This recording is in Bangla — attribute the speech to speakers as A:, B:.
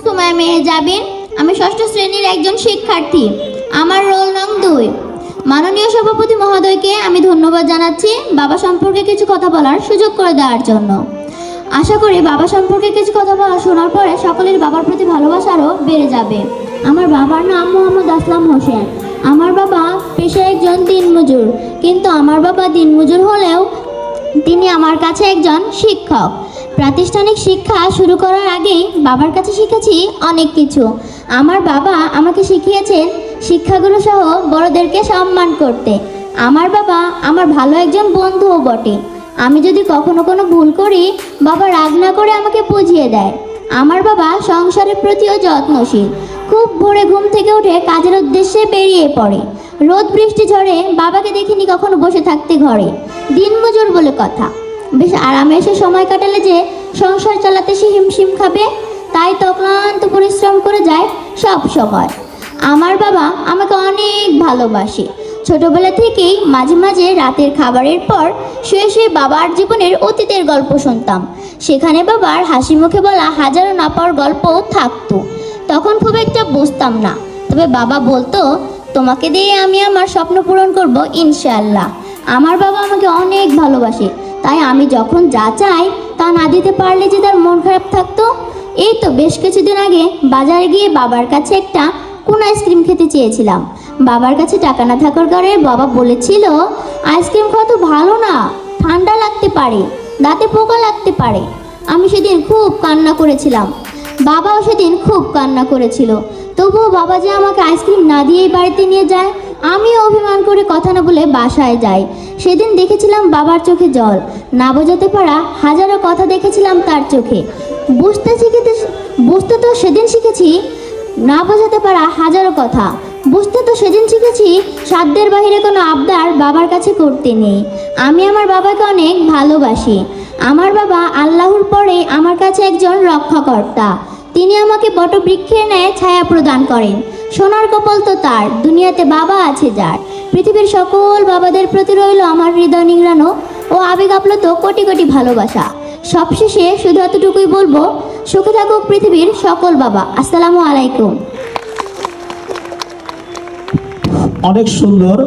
A: সুমাইয়া মেহজাবিন, আমি ষষ্ঠ শ্রেণীর একজন শিক্ষার্থী। আমার রোল নং 2। মাননীয় সভাপতি মহোদয়কে আমি ধন্যবাদ জানাচ্ছি বাবা সম্পর্কে কিছু কথা বলার সুযোগ করে দেওয়ার জন্য। আশা করি বাবা সম্পর্কে কিছু কথা বলা শোনার পরে সকলের বাবার প্রতি ভালোবাসা আরও বেড়ে যাবে। আমার বাবার নাম মোহাম্মদ আসলাম হোসেন। আমার বাবা পেশায় একজন দিনমজুর, কিন্তু আমার বাবা দিনমজুর হলেও তিনি আমার কাছে একজন শিক্ষক। প্রাতিষ্ঠানিক শিক্ষা শুরু করার আগেই বাবার কাছে শিখেছি অনেক কিছু। আমার বাবা আমাকে শিখিয়েছেন শিক্ষাগুরু সহ বড়দেরকে সম্মান করতে। আমার বাবা আমার ভালো একজন বন্ধুও বটে। আমি যদি কখনো কোনো ভুল করি, বাবা রাগ না করে আমাকে বুঝিয়ে দেয়। আমার বাবা সংসারের প্রতিও যত্নশীল। খুব ভোরে ঘুম থেকে উঠে কাজের উদ্দেশ্যে বেরিয়ে পড়ে। রোদ বৃষ্টি ঝড়ে বাবাকে দেখিনি কখনো বসে থাকতে ঘরে। দিনমজুর বলে কথা, বেশ আরামে এসে সময় কাটালে যে সংসার চালাতে সে হিমশিম খাবে, তাই তো ক্লান্ত পরিশ্রম করে যায় সব সময়। আমার বাবা আমাকে অনেক ভালোবাসে। ছোটবেলা থেকেই মাঝে মাঝে রাতের খাবারের পর শুয়ে শুয়ে বাবার জীবনের অতীতের গল্প শুনতাম। সেখানে বাবার হাসি মুখে বলা হাজারো না পাওয়ার গল্পও থাকতো। তখন খুব একটা বুঝতাম না, তবে বাবা বলতো, তোমাকে দিয়ে আমি আমার স্বপ্ন পূরণ করব ইনশাআল্লাহ। আমার বাবা আমাকে অনেক ভালোবাসে, তাই আমি যখন যা চাই তা না দিতে পারলে যে তার মন খারাপ থাকতো। এই তো বেশ কিছুদিন আগে বাজারে গিয়ে বাবার কাছে একটা কোন আইসক্রিম খেতে চেয়েছিলাম। বাবার কাছে টাকা না থাকার কারণে বাবা বলেছিল, আইসক্রিম খাওয়া তো ভালো না, ঠান্ডা লাগতে পারে, দাঁতে পোকা লাগতে পারে। আমি সেদিন খুব কান্না করেছিলাম, বাবাও সেদিন খুব কান্না করেছিল। তবুও বাবা যে আমাকে আইসক্রিম না দিয়েই বাড়িতে নিয়ে যায়, আমিও অভিমান করে কথা না বলে বাসায় যাই। সেদিন দেখেছিলাম বাবার চোখে জল, না বোঝাতে পারা হাজারো কথা দেখেছিলাম তার চোখে। বুঝতে তো সেদিন শিখেছি না বোঝাতে পারা হাজারো কথা। বুঝতে তো সেদিন শিখেছি সাধ্যের বাহিরে কোনো আবদার বাবার কাছে করতে নেই। আমি আমার বাবাকে অনেক ভালোবাসি। আমার বাবা আল্লাহর পরে আমার কাছে একজন রক্ষাকর্তা। তিনি আমাকে বটবৃক্ষের ন্যায় ছায়া প্রদান করেন। সোনার কপাল তো তার, দুনিয়াতে বাবা আছে যার। পৃথিবীর সকল বাবাদের প্রতি রইল আমার হৃদয় নিংড়ানো ও আবেগ আপ্লুত কোটি কোটি ভালোবাসা। সবশেষে শুধু এতটুকুই বলবো, সুখে থাকুক পৃথিবীর সকল বাবা। আসসালামু আলাইকুম।
B: অনেক সুন্দর।